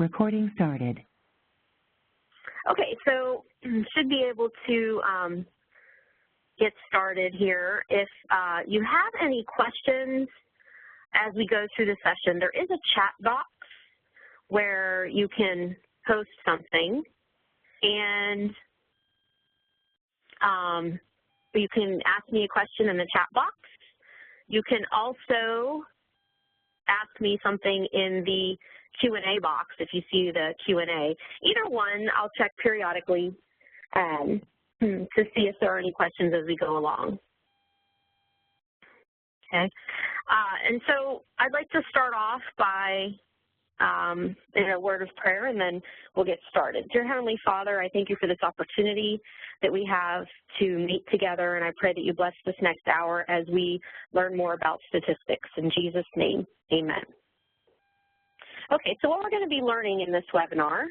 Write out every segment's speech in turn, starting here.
Recording started. Okay, so should be able to get started here. If you have any questions as we go through the session, there is a chat box where you can post something, and you can ask me a question in the chat box. You can also ask me something in the Q&A box if you see the Q&A. Either one, I'll check periodically to see if there are any questions as we go along. Okay, and so I'd like to start off by in a word of prayer, and then we'll get started. Dear Heavenly Father, I thank you for this opportunity that we have to meet together, and I pray that you bless this next hour as we learn more about statistics. In Jesus' name, amen. Okay, so what we're going to be learning in this webinar,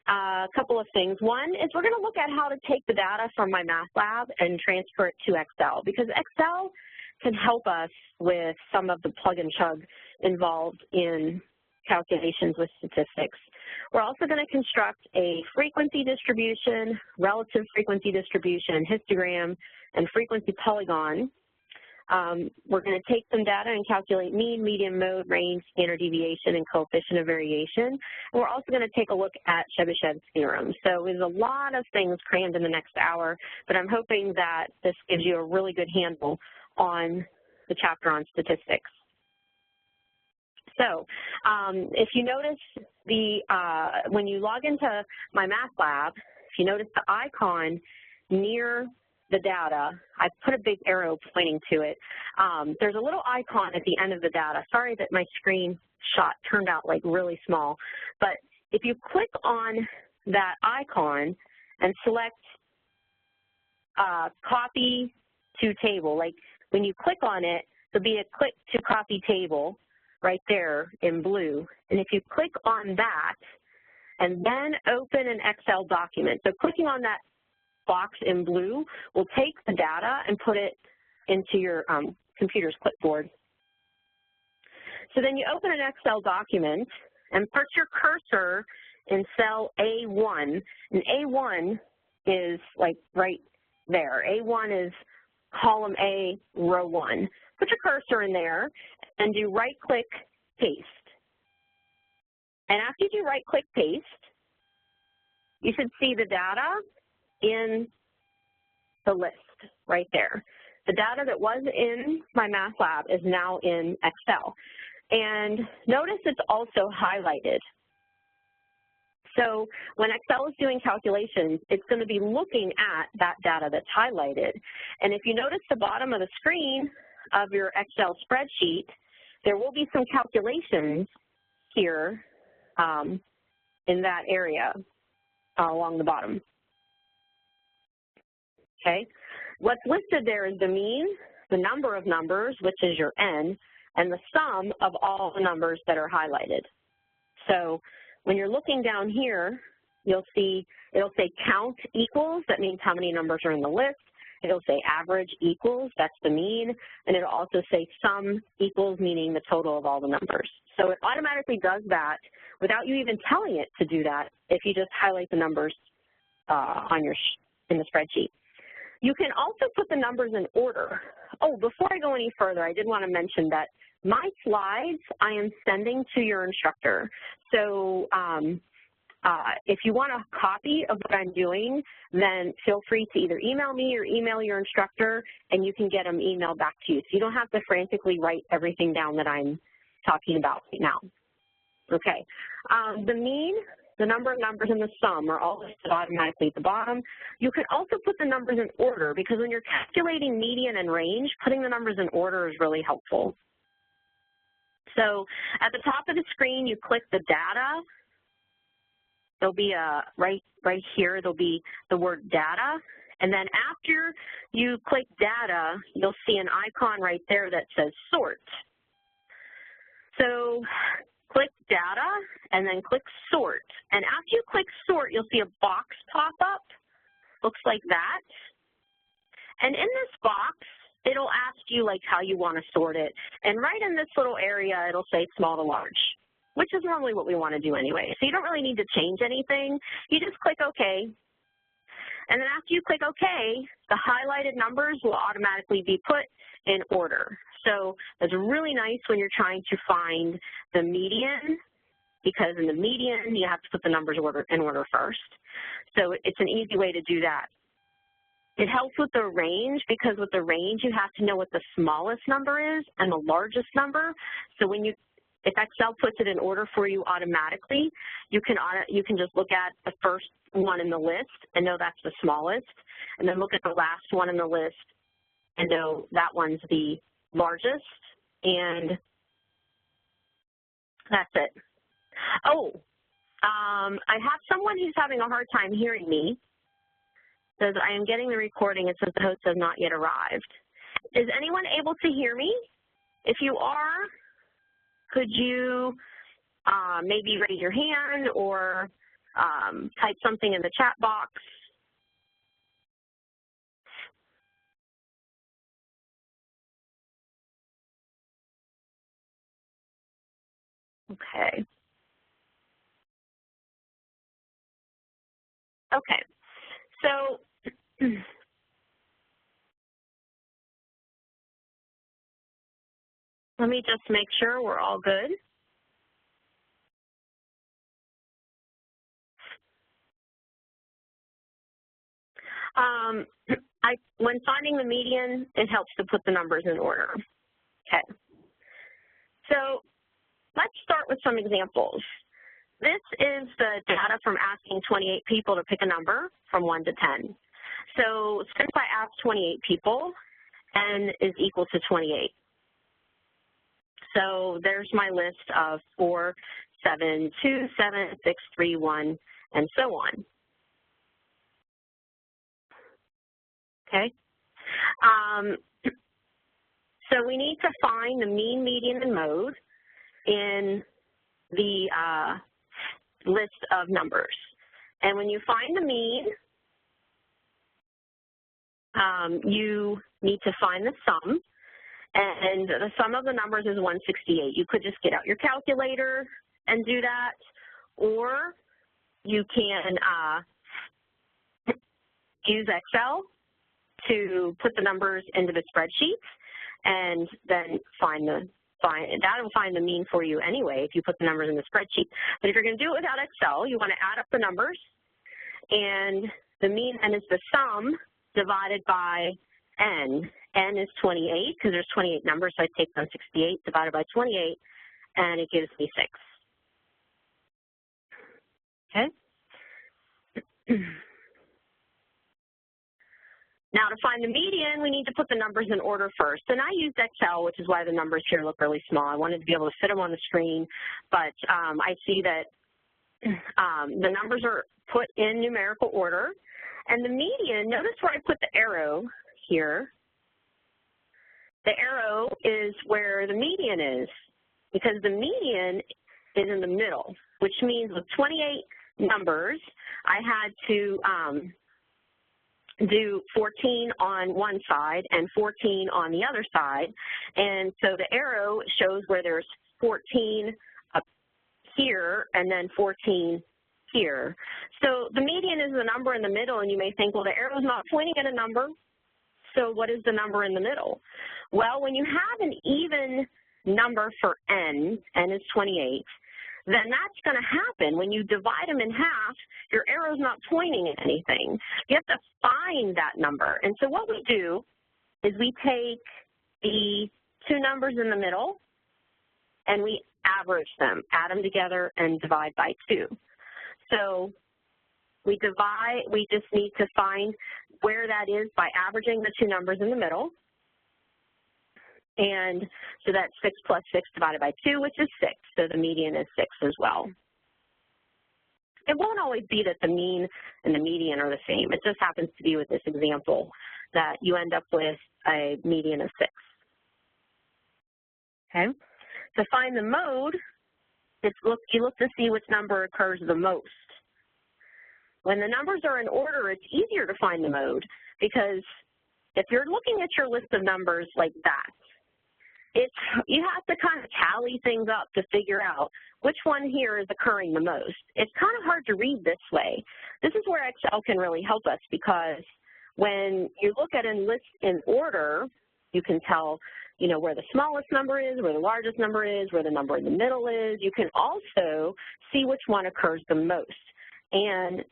a couple of things. One is we're going to look at how to take the data from my math lab and transfer it to Excel, because Excel can help us with some of the plug and chug involved in calculations with statistics. We're also going to construct a frequency distribution, relative frequency distribution, histogram, and frequency polygon. We're going to take some data and calculate mean, median, mode, range, standard deviation, and coefficient of variation. And we're also going to take a look at Chebyshev's theorem. So there's a lot of things crammed in the next hour, but I'm hoping that this gives you a really good handle on the chapter on statistics. So if you notice when you log into my math lab, if you notice the icon near the data, I put a big arrow pointing to it. There's a little icon at the end of the data. Sorry that my screen shot turned out like really small, but if you click on that icon and select copy to table, like when you click on it, there'll be a click to copy table right there in blue. And if you click on that and then open an Excel document, so clicking on that box in blue will take the data and put it into your computer's clipboard. So then you open an Excel document and put your cursor in cell A1, and A1 is like right there. A1 is column A, row 1. Put your cursor in there and do right-click, paste. And after you do right-click, paste, you should see the data in the list right there. The data that was in my math lab is now in Excel. And notice it's also highlighted. So when Excel is doing calculations, it's going to be looking at that data that's highlighted. And if you notice the bottom of the screen of your Excel spreadsheet, there will be some calculations here in that area along the bottom. Okay, what's listed there is the mean, the number of numbers, which is your n, and the sum of all the numbers that are highlighted. So when you're looking down here, you'll see it'll say count equals, that means how many numbers are in the list. It'll say average equals, that's the mean, and it'll also say sum equals, meaning the total of all the numbers. So it automatically does that without you even telling it to do that if you just highlight the numbers in the spreadsheet. You can also put the numbers in order. Oh, before I go any further, I did want to mention that my slides I am sending to your instructor. So if you want a copy of what I'm doing, then feel free to either email me or email your instructor, and you can get them emailed back to you. So you don't have to frantically write everything down that I'm talking about right now. Okay, the mean, the number of numbers, and the sum are all listed automatically at the bottom. You can also put the numbers in order, because when you're calculating median and range, putting the numbers in order is really helpful. So at the top of the screen, you click the data. There'll be right here, there'll be the word data. And then after you click data, you'll see an icon right there that says sort. So click data and then click sort. And after you click sort, you'll see a box pop up. Looks like that. And in this box, it'll ask you like how you want to sort it. And right in this little area, it'll say small to large. which is normally what we want to do anyway. So you don't really need to change anything. You just click OK. And then after you click OK, the highlighted numbers will automatically be put in order. So it's really nice when you're trying to find the median, because in the median, you have to put the numbers in order first. So it's an easy way to do that. It helps with the range, because with the range, you have to know what the smallest number is and the largest number. So when if Excel puts it in order for you automatically, you can just look at the first one in the list and know that's the smallest, and then look at the last one in the list and know that one's the largest, and that's it. Oh, I have someone who's having a hard time hearing me. Says, I am getting the recording. It says the host has not yet arrived. Is anyone able to hear me? If you are, could you maybe raise your hand or type something in the chat box? Okay. Okay. So let me just make sure we're all good. When finding the median, it helps to put the numbers in order. Okay. So let's start with some examples. This is the data from asking 28 people to pick a number from 1 to 10. So since I asked 28 people, n is equal to 28. So there's my list of 4, 7, 2, 7, 6, 3, 1, and so on. Okay. So we need to find the mean, median, and mode in the list of numbers. And when you find the mean, you need to find the sum. And the sum of the numbers is 168. You could just get out your calculator and do that, or you can use Excel to put the numbers into the spreadsheet and then that'll find the mean for you anyway if you put the numbers in the spreadsheet. But if you're going to do it without Excel, you want to add up the numbers, and the mean n is the sum divided by n. N is 28 because there's 28 numbers, so I take 168 divided by 28, and it gives me 6. Okay. Now, to find the median, we need to put the numbers in order first. And I used Excel, which is why the numbers here look really small. I wanted to be able to fit them on the screen, but I see that the numbers are put in numerical order. And the median, notice where I put the arrow here. The arrow is where the median is, because the median is in the middle, which means with 28 numbers, I had to do 14 on one side and 14 on the other side. And so the arrow shows where there's 14 up here and then 14 here. So the median is the number in the middle, and you may think, well, the arrow's not pointing at a number, so what is the number in the middle? Well, when you have an even number for n is 28, then that's going to happen. When you divide them in half, your arrow's not pointing at anything. You have to find that number. And so what we do is we take the two numbers in the middle and we average them, add them together and divide by 2. So we just need to find where that is by averaging the two numbers in the middle. And so that's 6 plus 6 divided by 2, which is 6. So the median is 6 as well. It won't always be that the mean and the median are the same. It just happens to be with this example that you end up with a median of 6. Okay. To find the mode, you look to see which number occurs the most. When the numbers are in order, it's easier to find the mode, because if you're looking at your list of numbers like that, you have to kind of tally things up to figure out which one here is occurring the most. It's kind of hard to read this way. This is where Excel can really help us, because when you look at a list in order, you can tell, you know, where the smallest number is, where the largest number is, where the number in the middle is. You can also see which one occurs the most. And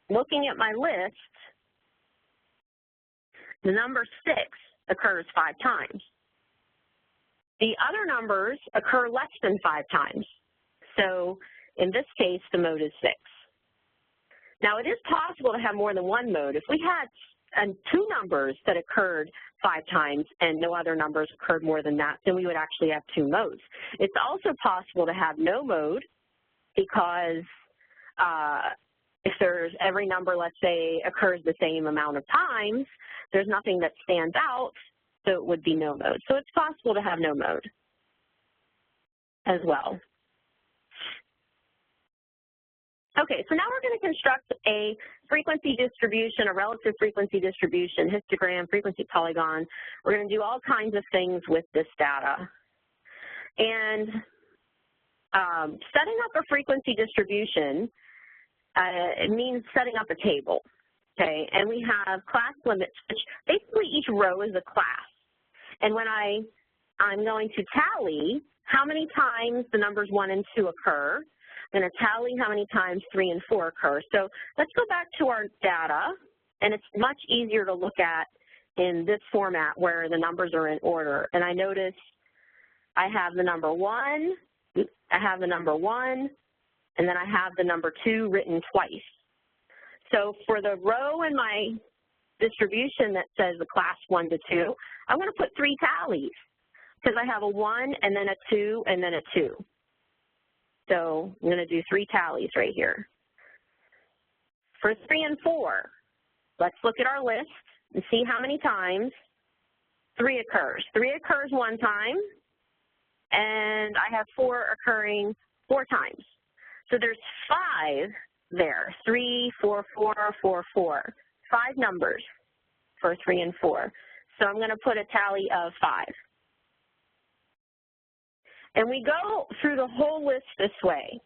looking at my list, the number 6 occurs 5 times. The other numbers occur less than 5 times. So in this case, the mode is 6. Now, it is possible to have more than one mode. If we had 2 numbers that occurred 5 times and no other numbers occurred more than that, then we would actually have 2 modes. It's also possible to have no mode, because if there's every number, let's say, occurs the same amount of times, there's nothing that stands out, so it would be no mode. So it's possible to have no mode as well. Okay, so now we're going to construct a frequency distribution, a relative frequency distribution, histogram, frequency polygon. We're going to do all kinds of things with this data. And setting up a frequency distribution, it means setting up a table, okay? And we have class limits, which basically each row is a class. And when I'm going to tally how many times the numbers 1 and 2 occur, I'm going to tally how many times 3 and 4 occur. So let's go back to our data, and it's much easier to look at in this format where the numbers are in order. And I notice I have the number 1, I have the number 1, and then I have the number 2 written twice. So for the row in my distribution that says the class 1 to 2, I want to put 3 tallies, because I have a 1 and then a 2 and then a 2. So I'm going to do 3 tallies right here. For 3 and 4, let's look at our list and see how many times 3 occurs. 3 occurs 1 time, and I have 4 occurring 4 times. So there's 5 there, 3, 4, 4, 4, 4, 5 numbers for 3 and 4. So I'm going to put a tally of 5. And we go through the whole list this way.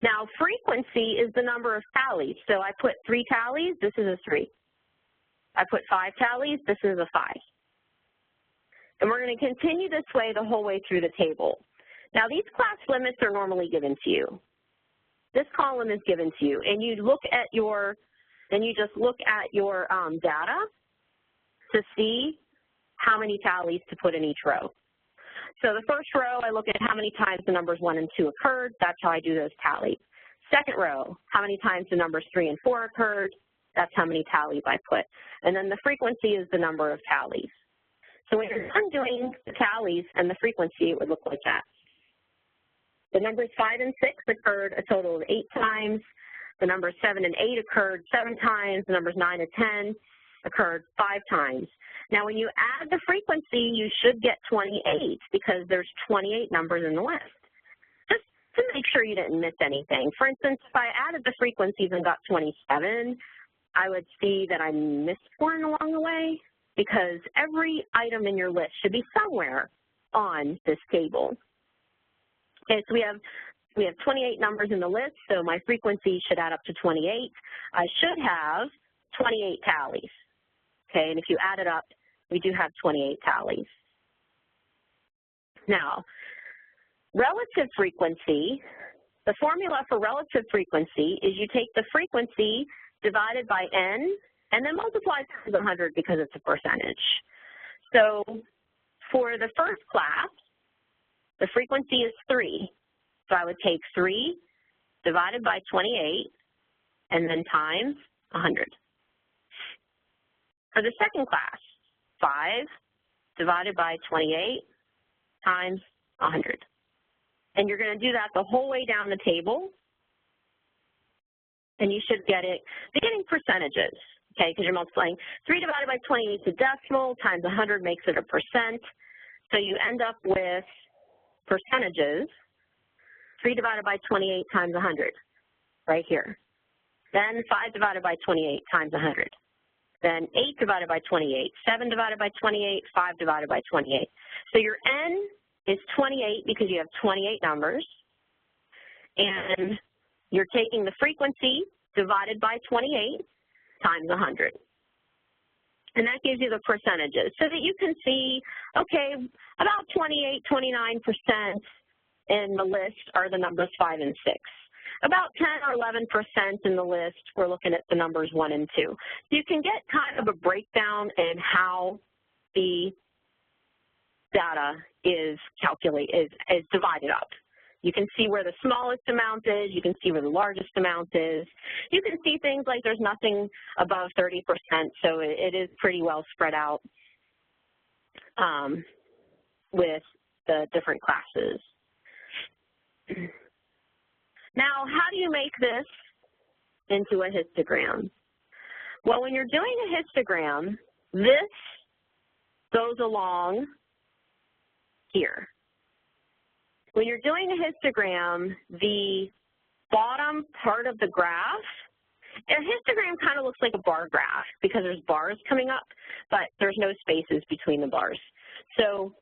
Now, frequency is the number of tallies. So I put 3 tallies, this is a 3. I put 5 tallies, this is a 5. And we're going to continue this way the whole way through the table. Now, these class limits are normally given to you. This column is given to you, and you look at your, and you just look at your data to see how many tallies to put in each row. So the first row, I look at how many times the numbers 1 and 2 occurred. That's how I do those tallies. Second row, how many times the numbers 3 and 4 occurred. That's how many tallies I put. And then the frequency is the number of tallies. So when you're done doing the tallies and the frequency, it would look like that. The numbers 5 and 6 occurred a total of 8 times. The numbers 7 and 8 occurred 7 times. The numbers 9 and 10 occurred 5 times. Now, when you add the frequency, you should get 28 because there's 28 numbers in the list. Just to make sure you didn't miss anything. For instance, if I added the frequencies and got 27, I would see that I missed one along the way, because every item in your list should be somewhere on this table. Okay, so we have 28 numbers in the list, so my frequency should add up to 28. I should have 28 tallies. Okay, and if you add it up, we do have 28 tallies. Now, relative frequency, the formula for relative frequency is you take the frequency divided by n, and then multiply times 100 because it's a percentage. So for the first class, the frequency is 3. So I would take 3 divided by 28 and then times 100. For the second class, 5 divided by 28 times 100. And you're going to do that the whole way down the table, and you should get it, beginning percentages, okay, because you're multiplying 3 divided by 28 is a decimal, times 100 makes it a percent. So you end up with percentages, 3 divided by 28 times 100, right here. Then 5 divided by 28 times 100. then 8 divided by 28, 7 divided by 28, 5 divided by 28. So your n is 28 because you have 28 numbers, and you're taking the frequency divided by 28 times 100. And that gives you the percentages so that you can see, okay, about 28, 29% in the list are the numbers 5 and 6. About 10 or 11% in the list, we're looking at the numbers 1 and 2. So you can get kind of a breakdown in how the data is divided up. You can see where the smallest amount is. You can see where the largest amount is. You can see things like there's nothing above 30%, so it is pretty well spread out with the different classes. Now, how do you make this into a histogram? Well, when you're doing a histogram, this goes along here. When you're doing a histogram, the bottom part of the graph, a histogram kind of looks like a bar graph because there's bars coming up, but there's no spaces between the bars. So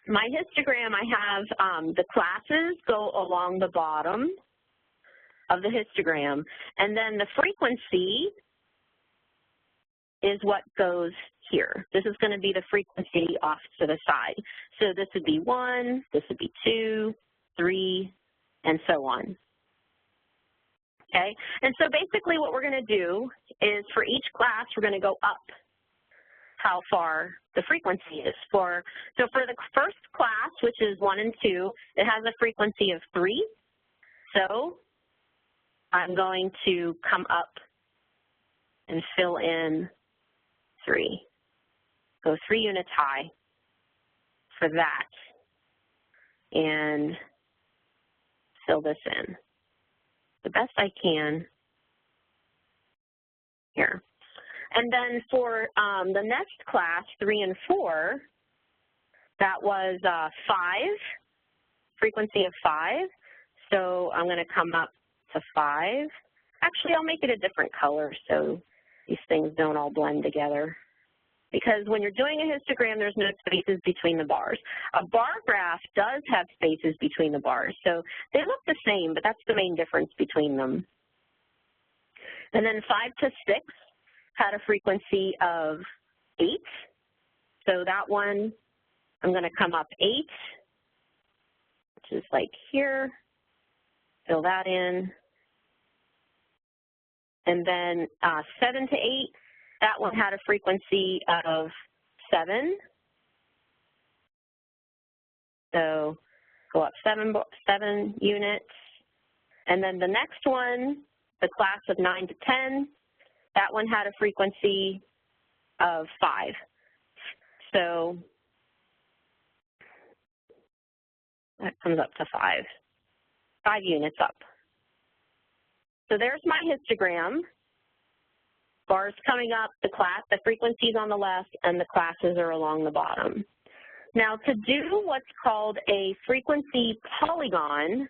my histogram, I have the classes go along the bottom of the histogram, and then the frequency is what goes here. This is going to be the frequency off to the side. So this would be 1, this would be 2, 3, and so on. Okay, and so basically what we're going to do is for each class, we're going to go up how far the frequency is. So for the first class, which is 1 and 2, it has a frequency of 3. So I'm going to come up and fill in 3. Go 3 units high for that and fill this in the best I can here. And then for the next class, 3 and 4, that was 5, frequency of 5. So I'm going to come up to 5. Actually, I'll make it a different color so these things don't all blend together. Because when you're doing a histogram, there's no spaces between the bars. A bar graph does have spaces between the bars. So they look the same, but that's the main difference between them. And then 5 to 6 had a frequency of 8. So that one, I'm going to come up 8, which is like here, fill that in. And then 7 to 8, that one had a frequency of 7. So go up 7 units. And then the next one, the class of 9 to 10, that one had a frequency of 5. So that comes up to 5 units up. So there's my histogram. Bars coming up, the frequencies on the left, and the classes are along the bottom. Now, to do what's called a frequency polygon,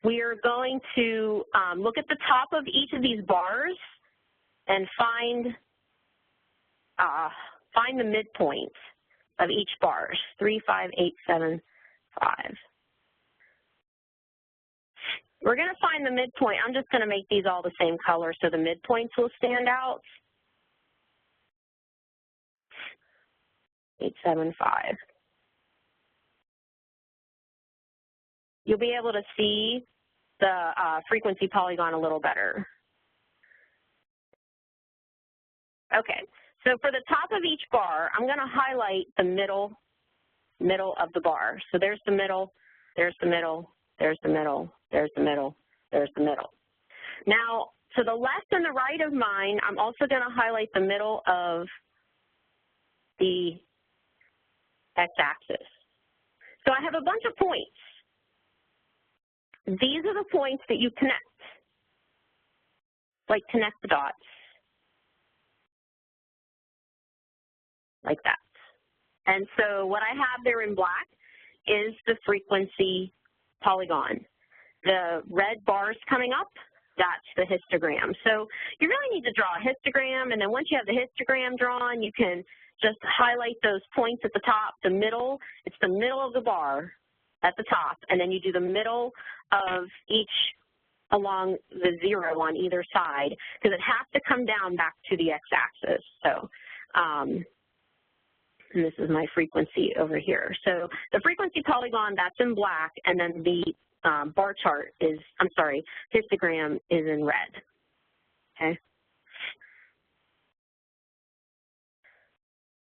we are going to look at the top of each of these bars and find the midpoint of each bar, 3, 5, 8, 7, 5. We're going to find the midpoint. I'm just going to make these all the same color so the midpoints will stand out. 8, 7, 5. You'll be able to see the frequency polygon a little better. Okay, so for the top of each bar, I'm going to highlight the middle of the bar. So there's the middle, there's the middle, there's the middle, there's the middle, there's the middle. Now, to the left and the right of mine, I'm also going to highlight the middle of the x-axis. So I have a bunch of points. These are the points that you connect, like connect the dots, like that. And so what I have there in black is the frequency polygon. The red bars coming up that's the histogram. So you really need to draw a histogram, and then once you have the histogram drawn, you can just highlight those points at the top, the middle. It's the middle of the bar at the top, and then you do the middle of each along the 0 on either side, because it has to come down back to the x-axis. So, and this is my frequency over here. So the frequency polygon, that's in black, and then the bar chart is, histogram is in red, okay?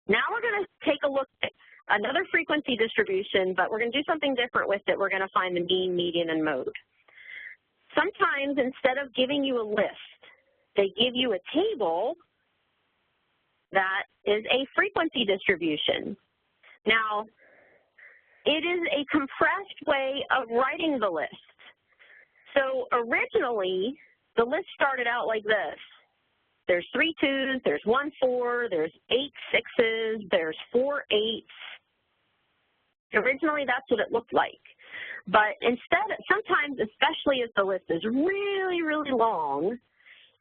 Now we're going to take a look at another frequency distribution, but we're going to do something different with it. We're going to find the mean, median, and mode. Sometimes instead of giving you a list, they give you a table that is a frequency distribution. Now, it is a compressed way of writing the list. So originally, the list started out like this. There's 3 2s, there's 1 4, there's 8 6s, there's 4 8s. Originally, that's what it looked like. But instead, sometimes, especially if the list is really, really long,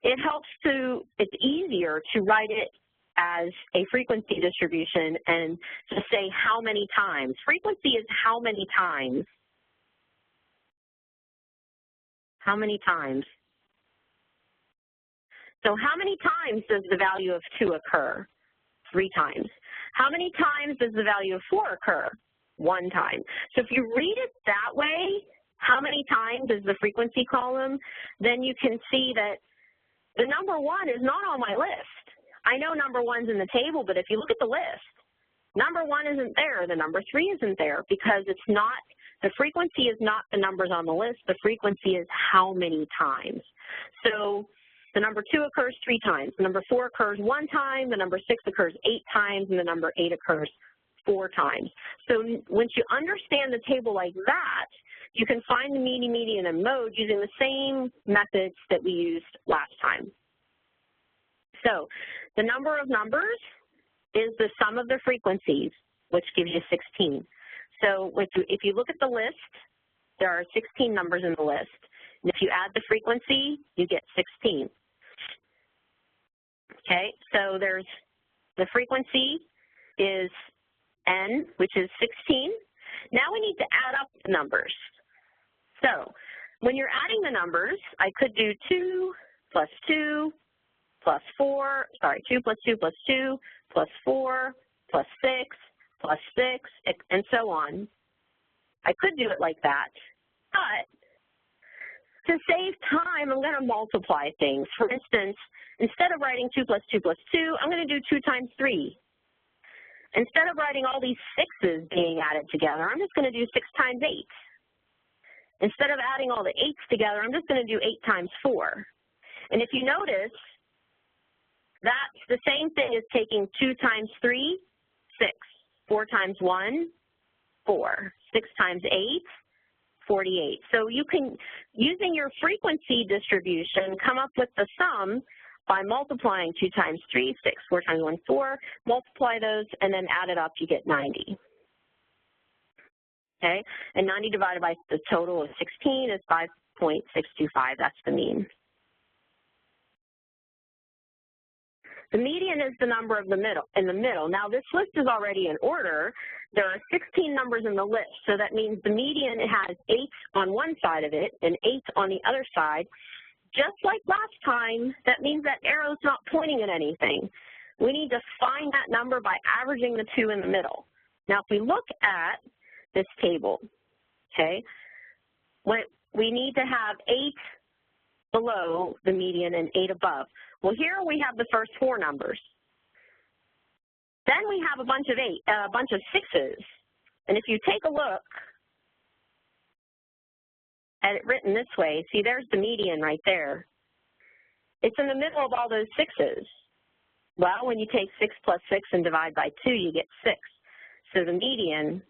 it's easier to write it as a frequency distribution and to say how many times. Frequency is how many times. How many times? So how many times does the value of 2 occur? 3 times. How many times does the value of 4 occur? 1 time. So if you read it that way, how many times is the frequency column, then you can see that the number 1 is not on my list. I know number 1's in the table, but if you look at the list, number 1 isn't there, the number 3 isn't there, because it's not, the frequency is not the numbers on the list, the frequency is how many times. So the number 2 occurs 3 times, the number 4 occurs 1 time, the number 6 occurs 8 times, and the number 8 occurs 4 times. So once you understand the table like that, you can find the mean, median, and mode using the same methods that we used last time. So the number of numbers is the sum of the frequencies, which gives you 16. So if you look at the list, there are 16 numbers in the list. And if you add the frequency, you get 16. Okay, so there's the frequency is n, which is 16. Now we need to add up the numbers. So when you're adding the numbers, I could do 2 plus 2 plus 4, 2 plus 2 plus 2 plus 4 plus 6 plus 6, and so on. I could do it like that, but to save time, I'm going to multiply things. For instance, instead of writing 2 plus 2 plus 2, I'm going to do 2 times 3. Instead of writing all these 6's being added together, I'm just going to do 6 times 8. Instead of adding all the 8's together, I'm just going to do 8 times 4. And if you notice, that's the same thing as taking 2 times 3, 6. 4 times 1, 4. 6 times 8, 48. So you can, using your frequency distribution, come up with the sum by multiplying 2 times 3, 6, 4 times 1, 4, multiply those, and then add it up, you get 90. Okay, and 90 divided by the total of 16 is 5.625, that's the mean. The median is the number of in the middle. Now this list is already in order. There are 16 numbers in the list, so that means the median has 8 on one side of it and 8 on the other side. Just like last time, that means that arrow's not pointing at anything. We need to find that number by averaging the 2 in the middle. Now if we look at this table, okay, we need to have 8 below the median and 8 above. Well, here we have the first 4 numbers. Then we have a bunch of 6's. And if you take a look at it written this way, see there's the median right there. It's in the middle of all those 6's. Well, when you take 6 plus 6 and divide by 2, you get 6. So the median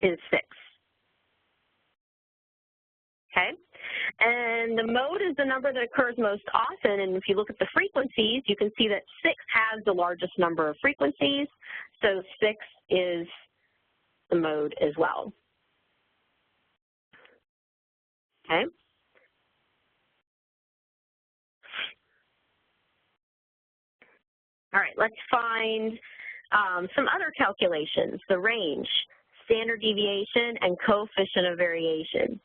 is 6. Okay? And the mode is the number that occurs most often, and if you look at the frequencies, you can see that 6 has the largest number of frequencies, so 6 is the mode as well. Okay? All right, let's find some other calculations, the range, standard deviation, and coefficient of variation.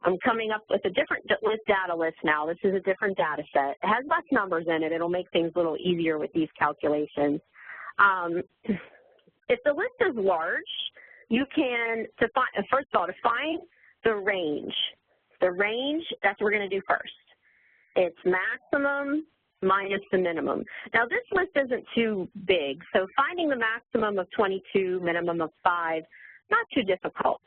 I'm coming up with a different data list now. This is a different data set. It has less numbers in it. It'll make things a little easier with these calculations. If the list is large, you can, first of all, to find the range. The range, that's what we're going to do first. It's maximum minus the minimum. Now, this list isn't too big, so finding the maximum of 22, minimum of 5, not too difficult.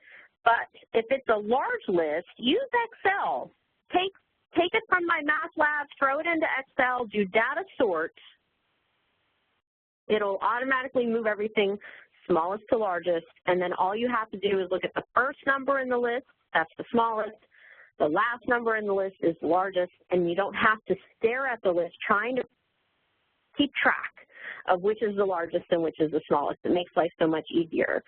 But if it's a large list, use Excel. Take it from my math lab, throw it into Excel, do data sort. It'll automatically move everything smallest to largest, and then all you have to do is look at the first number in the list, that's the smallest, the last number in the list is the largest, and you don't have to stare at the list trying to keep track of which is the largest and which is the smallest. It makes life so much easier.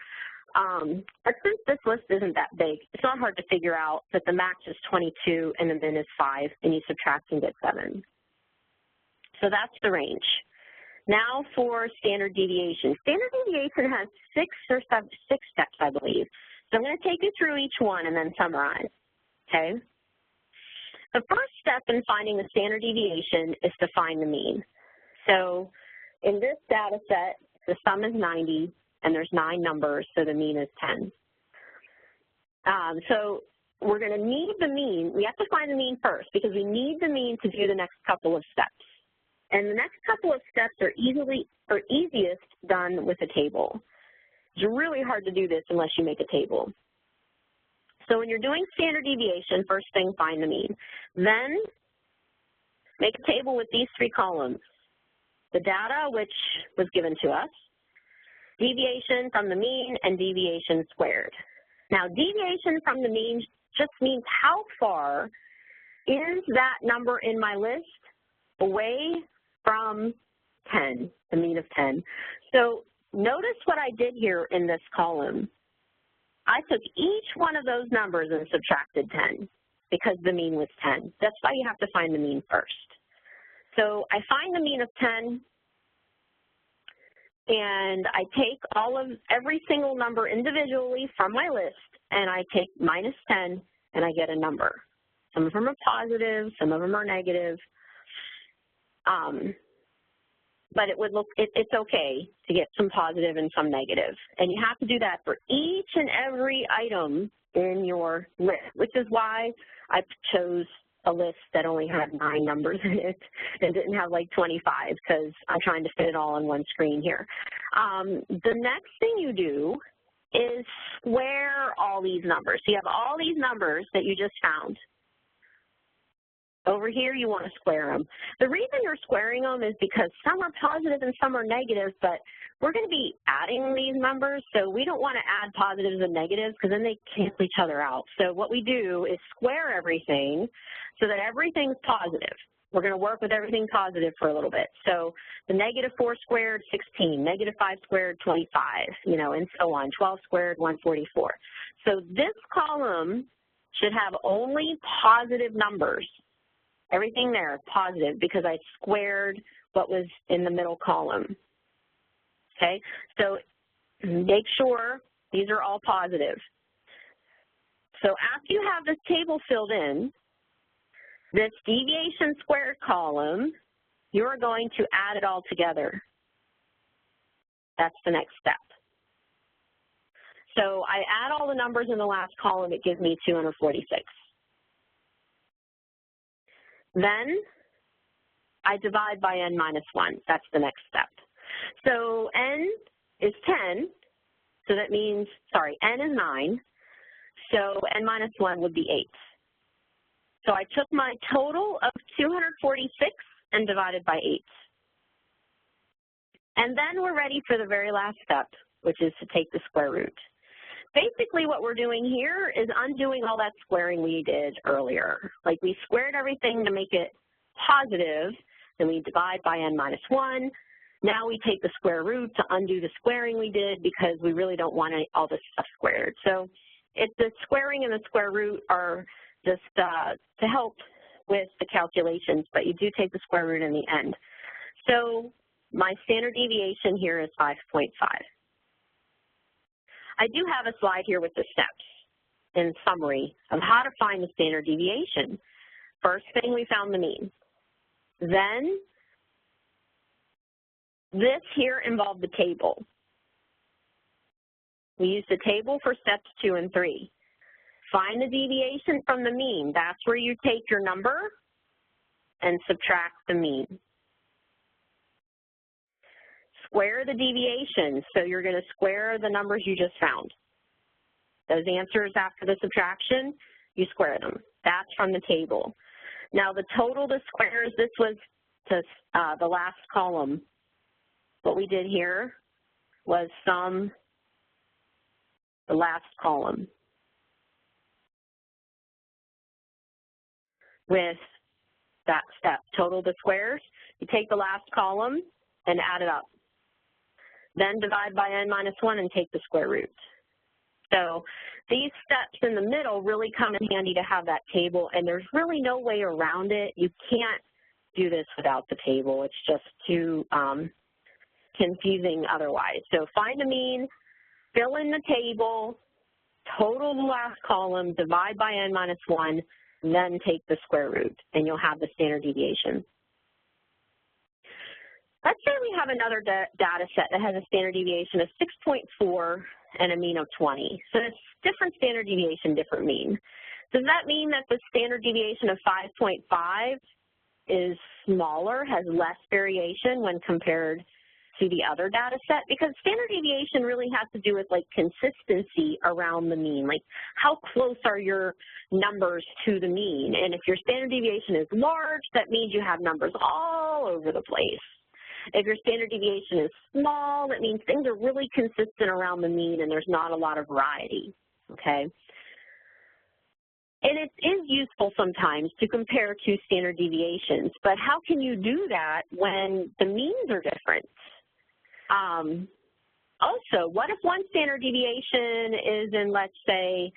But since this list isn't that big, it's not hard to figure out that the max is 22 and the min is 5, and you subtract and get 7. So that's the range. Now for standard deviation. Standard deviation has 6 steps, I believe. So I'm going to take you through each one and then summarize. Okay? The first step in finding the standard deviation is to find the mean. So in this data set, the sum is 90, and there's 9 numbers, so the mean is 10. So we're going to need the mean. We have to find the mean first because we need the mean to do the next couple of steps. And the next couple of steps are easiest done with a table. It's really hard to do this unless you make a table. So when you're doing standard deviation, first thing, find the mean. Then make a table with these 3 columns. The data, which was given to us, deviation from the mean, and deviation squared. Now, deviation from the mean just means how far is that number in my list away from 10, the mean of 10. So notice what I did here in this column. I took each one of those numbers and subtracted 10 because the mean was 10. That's why you have to find the mean first. So I find the mean of 10, and I take every single number individually from my list, and I take minus 10, and I get a number. Some of them are positive, some of them are negative. But it's okay to get some positive and some negative. And you have to do that for each and every item in your list, which is why I chose a list that only had 9 numbers in it and didn't have like 25 because I'm trying to fit it all on one screen here. The next thing you do is square all these numbers. So you have all these numbers that you just found. Over here, you want to square them. The reason you're squaring them is because some are positive and some are negative, but we're going to be adding these numbers, so we don't want to add positives and negatives because then they cancel each other out. So what we do is square everything so that everything's positive. We're going to work with everything positive for a little bit. So the negative 4 squared, 16, negative 5 squared, 25, and so on, 12 squared, 144. So this column should have only positive numbers. Everything there positive because I squared what was in the middle column. Okay, so make sure these are all positive. So after you have this table filled in, this deviation squared column, you're going to add it all together. That's the next step. So I add all the numbers in the last column, it gives me 246. Then I divide by n minus 1. That's the next step. So n is 10, so that means, n is 9, so n minus 1 would be 8. So I took my total of 246 and divided by 8. And then we're ready for the very last step, which is to take the square root. Basically what we're doing here is undoing all that squaring we did earlier. Like we squared everything to make it positive, then we divide by n minus 1. Now we take the square root to undo the squaring we did because we really don't want all this stuff squared. So the squaring and the square root are just to help with the calculations, but you do take the square root in the end. So my standard deviation here is 5.5. I do have a slide here with the steps in summary of how to find the standard deviation. First thing, we found the mean. Then, this here involved the table. We used the table for steps 2 and 3. Find the deviation from the mean. That's where you take your number and subtract the mean. Square the deviation. So you're going to square the numbers you just found. Those answers after the subtraction, you square them. That's from the table. Now the total to squares, this was to, the last column. What we did here was sum the last column with that step, total to squares. You take the last column and add it up. Then divide by n minus 1 and take the square root. So these steps in the middle really come in handy to have that table, and there's really no way around it. You can't do this without the table. It's just too confusing otherwise. So find the mean, fill in the table, total the last column, divide by n minus 1, then take the square root, and you'll have the standard deviation. Let's say we have another data set that has a standard deviation of 6.4 and a mean of 20. So it's different standard deviation, different mean. Does that mean that the standard deviation of 5.5 is smaller, has less variation when compared to the other data set? Because standard deviation really has to do with like consistency around the mean, like how close are your numbers to the mean? And if your standard deviation is large, that means you have numbers all over the place. If your standard deviation is small, that means things are really consistent around the mean and there's not a lot of variety, okay? And it is useful sometimes to compare two standard deviations, but how can you do that when the means are different? Also, what if one standard deviation is in, let's say,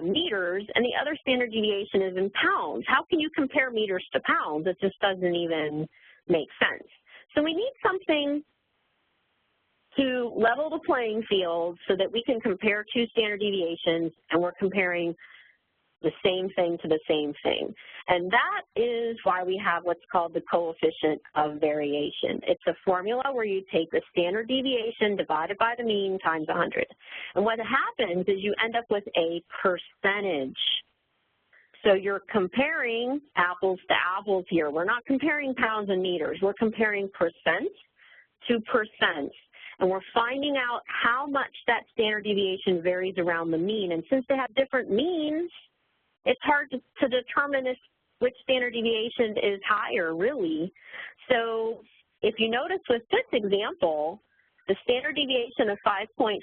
meters and the other standard deviation is in pounds? How can you compare meters to pounds? It just doesn't even make sense. So we need something to level the playing field so that we can compare two standard deviations and we're comparing the same thing to the same thing. And that is why we have what's called the coefficient of variation. It's a formula where you take the standard deviation divided by the mean times 100. And what happens is you end up with a percentage. So you're comparing apples to apples here. We're not comparing pounds and meters. We're comparing percent to percent. And we're finding out how much that standard deviation varies around the mean. And since they have different means, it's hard to determine which standard deviation is higher, really. So if you notice with this example, the standard deviation of 5.5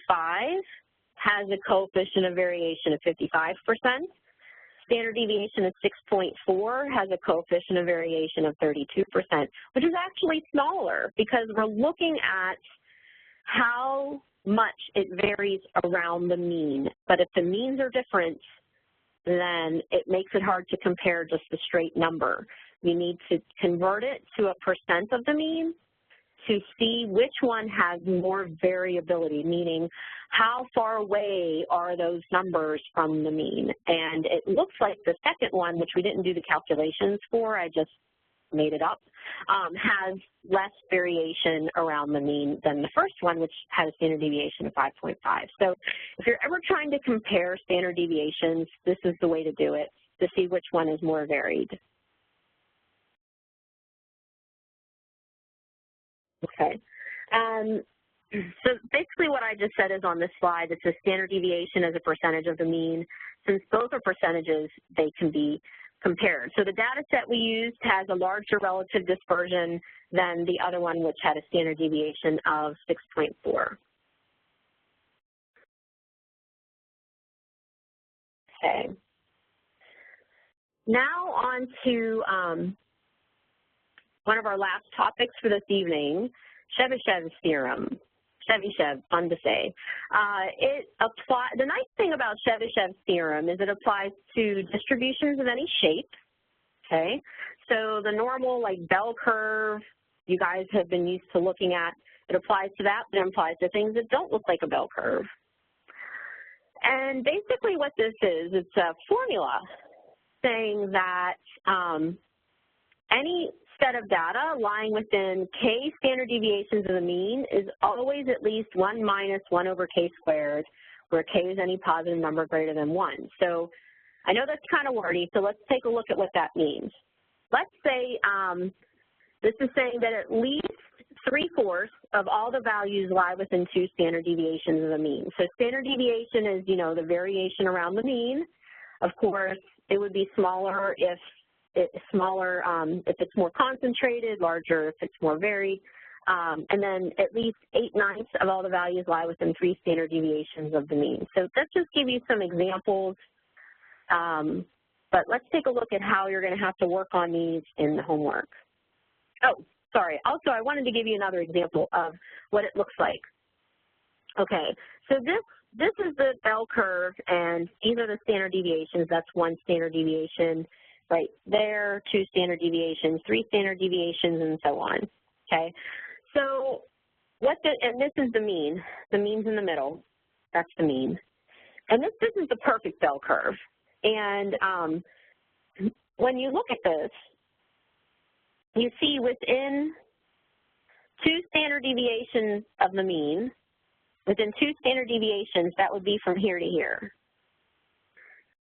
has a coefficient of variation of 55%. Standard deviation of 6.4 has a coefficient of variation of 32%, which is actually smaller because we're looking at how much it varies around the mean. But if the means are different, then it makes it hard to compare just the straight number. You need to convert it to a percent of the mean to see which one has more variability, meaning how far away are those numbers from the mean. And it looks like the second one, which we didn't do the calculations for, I just made it up, has less variation around the mean than the first one, which had a standard deviation of 5.5. So if you're ever trying to compare standard deviations, this is the way to do it, to see which one is more varied. Okay. So basically what I just said is on this slide, it's a standard deviation as a percentage of the mean. Since both are percentages, they can be compared. So the data set we used has a larger relative dispersion than the other one, which had a standard deviation of 6.4. Okay. Now on to one of our last topics for this evening, Chebyshev's theorem. Chebyshev, fun to say. The nice thing about Chebyshev's theorem is it applies to distributions of any shape, okay? So the normal like bell curve you guys have been used to looking at. It applies to that, but it applies to things that don't look like a bell curve. And basically what this is, it's a formula saying that any set of data lying within k standard deviations of the mean is always at least 1 minus 1 over k squared, where k is any positive number greater than 1. So I know that's kind of wordy, so let's take a look at what that means. Let's say this is saying that at least 3/4 of all the values lie within 2 standard deviations of the mean. So standard deviation is, you know, the variation around the mean. Of course, it would be smaller if it's more concentrated, larger if it's more varied, and then at least 8/9 of all the values lie within 3 standard deviations of the mean. So let's just give you some examples, but let's take a look at how you're going to have to work on these in the homework. Oh, sorry. Also, I wanted to give you another example of what it looks like. Okay, so this is the bell curve, and these are the standard deviations. That's 1 standard deviation right there, 2 standard deviations, 3 standard deviations, and so on. Okay, so and this is the mean. The mean's in the middle. That's the mean. And this is the perfect bell curve. And when you look at this, you see within 2 standard deviations of the mean, within 2 standard deviations, that would be from here to here.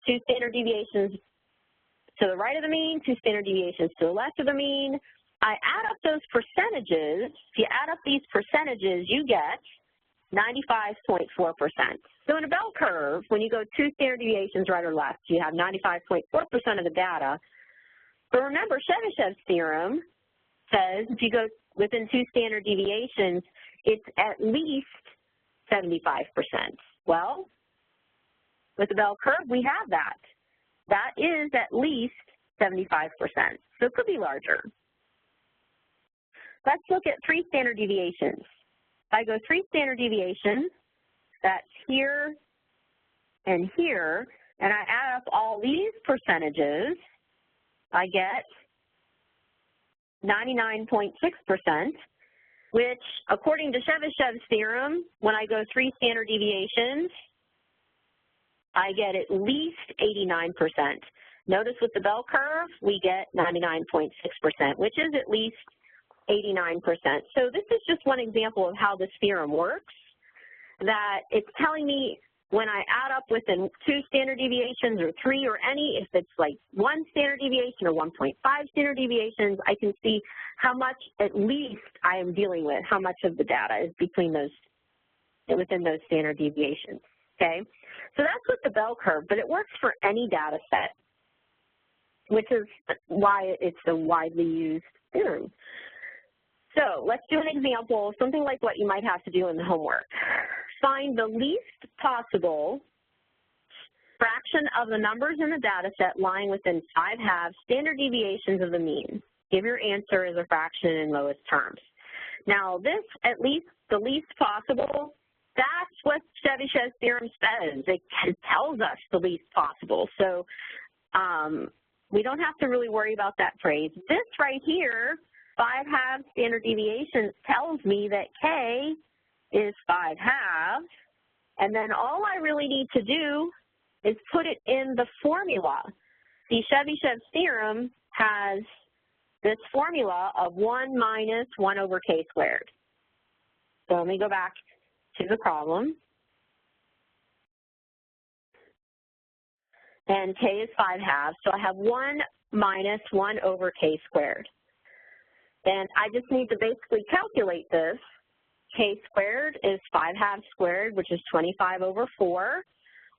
2 standard deviations to the right of the mean, 2 standard deviations to the left of the mean. I add up those percentages. If you add up these percentages, you get 95.4%. So in a bell curve, when you go 2 standard deviations right or left, you have 95.4% of the data. But remember, Chebyshev's theorem says if you go within 2 standard deviations, it's at least 75%. Well, with the bell curve, we have that. That is at least 75%. So it could be larger. Let's look at 3 standard deviations. If I go 3 standard deviations, that's here and here, and I add up all these percentages, I get 99.6%, which, according to Chebyshev's theorem, when I go 3 standard deviations, I get at least 89%. Notice with the bell curve, we get 99.6%, which is at least 89%. So this is just one example of how this theorem works, that it's telling me when I add up within 2 standard deviations or 3 or any, if it's like 1 standard deviation or 1.5 standard deviations, I can see how much at least I am dealing with, how much of the data is between those, within those standard deviations, okay? So that's with the bell curve, but it works for any data set, which is why it's a widely used theorem. So let's do an example, something like what you might have to do in the homework. Find the least possible fraction of the numbers in the data set lying within 5/2 standard deviations of the mean. Give your answer as a fraction in lowest terms. Now this, at least the least possible, that's what Chebyshev's theorem says. It tells us the least possible. So we don't have to really worry about that phrase. This right here, 5/2 standard deviations, tells me that K is 5/2, and then all I really need to do is put it in the formula. The Chebyshev's theorem has this formula of 1 minus 1 over k squared. So let me go back to the problem. And k is 5/2, so I have 1 minus 1 over k squared. And I just need to basically calculate this. K squared is 5/2 squared, which is 25 over 4.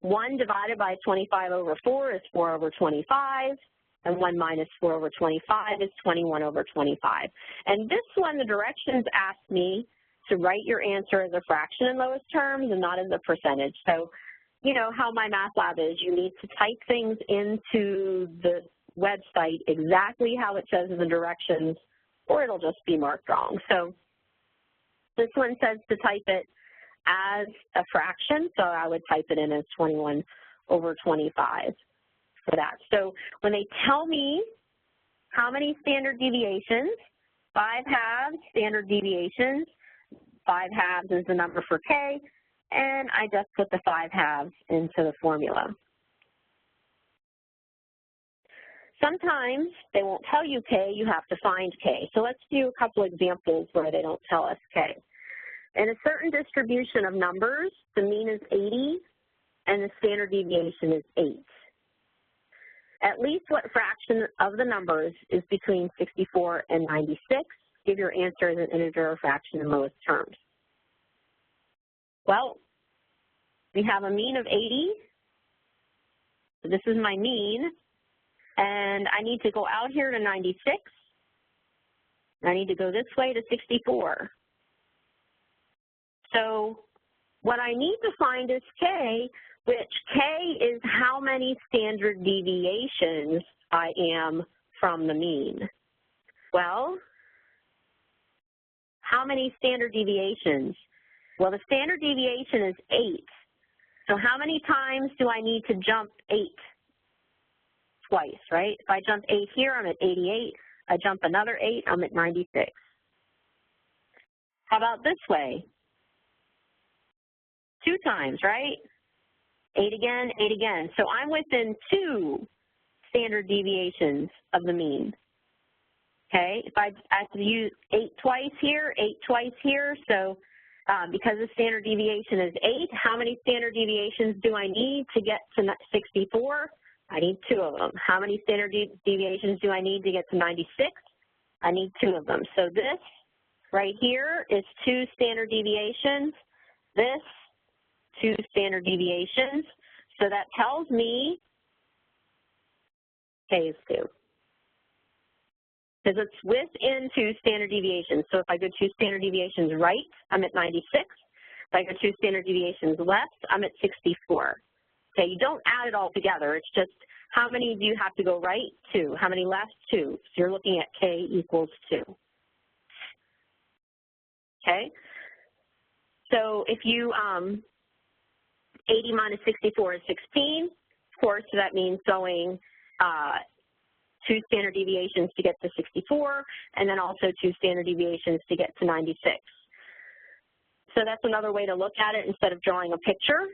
1 divided by 25 over 4 is 4 over 25. And 1 minus 4 over 25 is 21 over 25. And this one, the directions ask me to write your answer as a fraction in lowest terms and not as a percentage. So, you know how my math lab is. You need to type things into the website exactly how it says in the directions, or it'll just be marked wrong. So this one says to type it as a fraction, so I would type it in as 21 over 25 for that. So when they tell me how many standard deviations 5/2 standard deviations. 5/2 is the number for K, and I just put the 5/2 into the formula. Sometimes they won't tell you K, you have to find K. So let's do a couple examples where they don't tell us K. In a certain distribution of numbers, the mean is 80 and the standard deviation is 8. At least what fraction of the numbers is between 64 and 96? Give your answer as an integer or fraction in lowest terms. Well, we have a mean of 80. So this is my mean. And I need to go out here to 96. I need to go this way to 64. So what I need to find is K, which K is how many standard deviations I am from the mean. Well, how many standard deviations? Well, the standard deviation is 8. So how many times do I need to jump 8? Twice, right? If I jump 8 here, I'm at 88. I jump another 8, I'm at 96. How about this way? 2 times, right? 8 again, 8 again. So I'm within 2 standard deviations of the mean. Okay, if I have to use 8 twice here, 8 twice here, so because the standard deviation is 8, how many standard deviations do I need to get to 64? I need 2 of them. How many standard deviations do I need to get to 96? I need 2 of them. So this right here is 2 standard deviations. This, 2 standard deviations. So that tells me K is 2. Because it's within 2 standard deviations. So if I go 2 standard deviations right, I'm at 96. If I go 2 standard deviations left, I'm at 64. Okay, you don't add it all together. It's just how many do you have to go right? 2. How many left? 2. So you're looking at K equals 2. Okay. So if you 80 minus 64 is 16. Of course, so that means going 2 standard deviations to get to 64, and then also 2 standard deviations to get to 96. So that's another way to look at it. Instead of drawing a picture,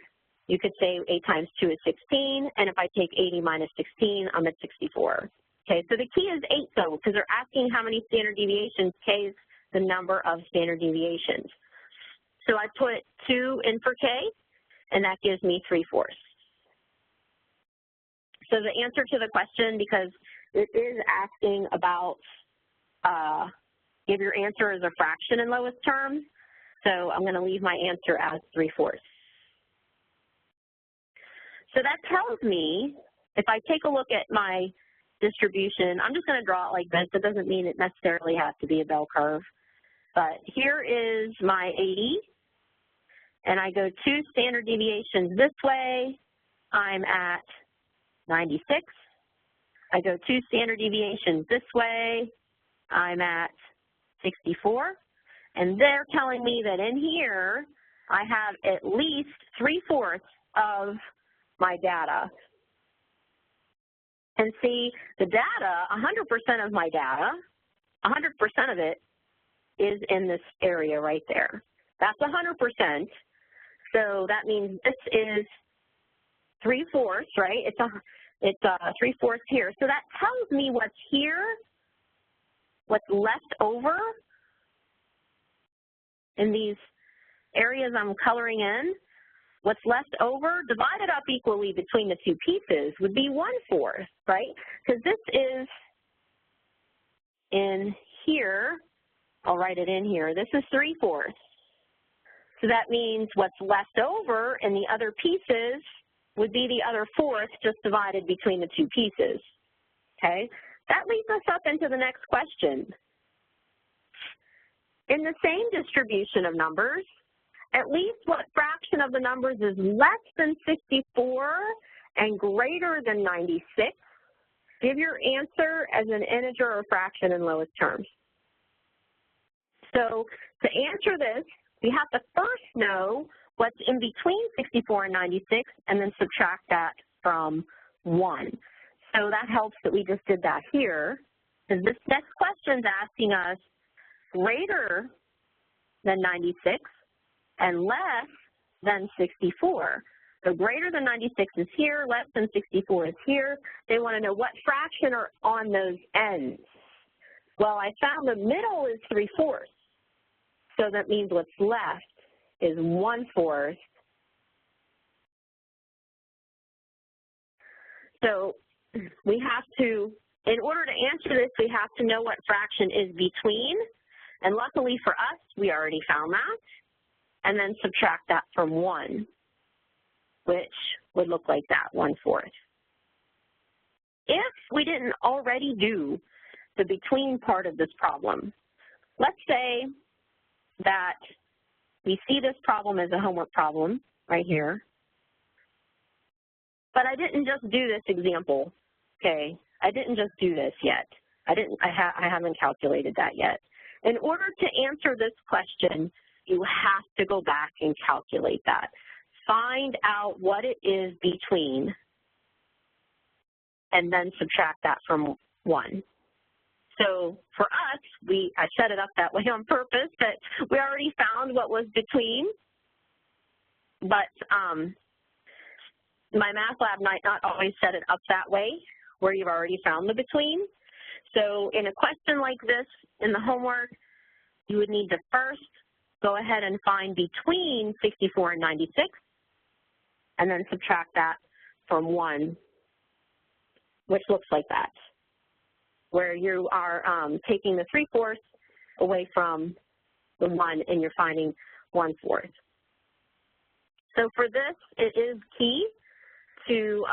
you could say 8 times 2 is 16, and if I take 80 minus 16, I'm at 64. Okay, so the key is 8 though, because they're asking how many standard deviations. K is the number of standard deviations. So I put 2 in for K, and that gives me 3/4. So the answer to the question, because it is asking about, give your answer as a fraction in lowest terms, so I'm going to leave my answer as 3/4. So that tells me, if I take a look at my distribution, I'm just going to draw it like this. It doesn't mean it necessarily has to be a bell curve. But here is my 80, and I go 2 standard deviations this way, I'm at 96. I go 2 standard deviations this way, I'm at 64. And they're telling me that in here, I have at least 3/4 of my data. And see, the data, 100% of my data, 100% of it is in this area right there. That's 100%. So that means this is 3/4, right? It's 3/4 here. So that tells me what's here, what's left over in these areas I'm coloring in. What's left over, divided up equally between the 2 pieces, would be 1/4, right? Because this is in here. I'll write it in here. This is 3/4. So that means what's left over in the other pieces would be the other 1/4 just divided between the 2 pieces, okay? That leads us up into the next question. In the same distribution of numbers, at least what fraction of the numbers is less than 64 and greater than 96? Give your answer as an integer or fraction in lowest terms. So to answer this, we have to first know what's in between 64 and 96 and then subtract that from 1. So that helps that we just did that here, because this next question is asking us greater than 96 and less than 64. So greater than 96 is here, less than 64 is here. They want to know what fraction are on those ends. Well, I found the middle is 3/4. So that means what's left is 1/4. So we have to, in order to answer this, we have to know what fraction is between. And luckily for us, we already found that. And then subtract that from 1, which would look like that, 1/4. If we didn't already do the between part of this problem, let's say that we see this problem as a homework problem right here, but I didn't just do this example, okay? I didn't just do this yet. I haven't calculated that yet. In order to answer this question, you have to go back and calculate that. Find out what it is between, and then subtract that from 1. So for us, I set it up that way on purpose, that we already found what was between, but my math lab might not always set it up that way, where you've already found the between. So in a question like this, in the homework, you would need to first go ahead and find between 64 and 96, and then subtract that from 1, which looks like that, where you are taking the 3/4 away from the 1, and you're finding 1/4. So for this, it is key to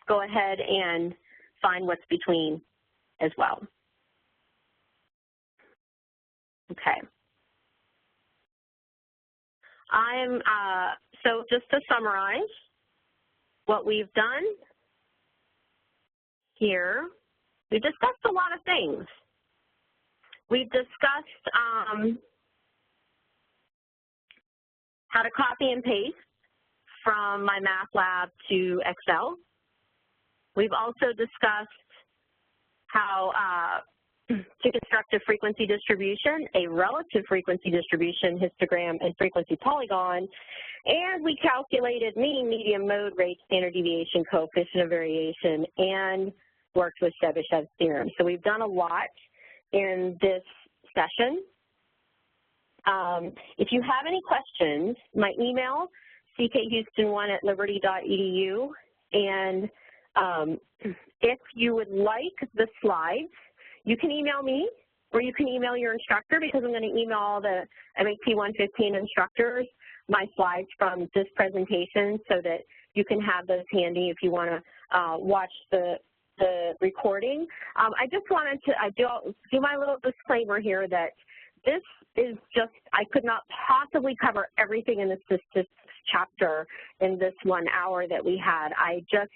go ahead and find what's between as well. Okay. So just to summarize what we've done here, we discussed a lot of things. We've discussed how to copy and paste from my math lab to Excel. We've also discussed how to construct a frequency distribution, a relative frequency distribution, histogram, and frequency polygon. And we calculated mean, median, mode, rate, standard deviation, coefficient of variation, and worked with Chebyshev's theorem. So we've done a lot in this session. If you have any questions, my email, ckhouston1@liberty.edu, and if you would like the slides, you can email me, or you can email your instructor, because I'm going to email all the MAT 115 instructors my slides from this presentation, so that you can have those handy if you want to watch the recording. I just wanted to do my little disclaimer here that this is just, I could not possibly cover everything in the statistics chapter in this 1 hour that we had. I just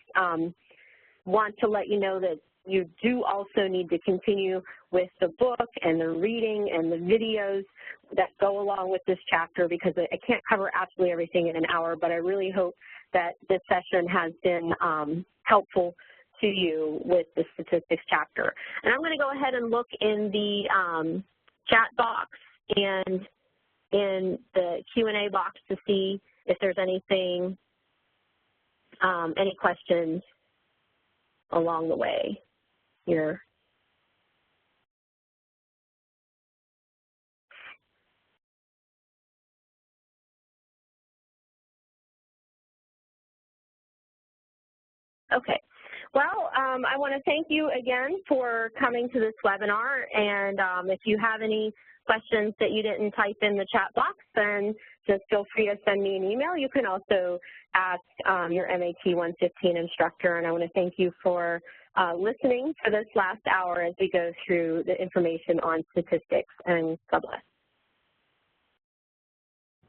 want to let you know that you do also need to continue with the book and the reading and the videos that go along with this chapter, because I can't cover absolutely everything in an hour, but I really hope that this session has been helpful to you with the statistics chapter. And I'm going to go ahead and look in the chat box and in the Q&A box to see if there's anything, any questions along the way here. Okay. Well, I want to thank you again for coming to this webinar, and if you have any questions that you didn't type in the chat box, then just feel free to send me an email. You can also ask your MAT 115 instructor, and I want to thank you for listening for this last hour as we go through the information on statistics, and God bless.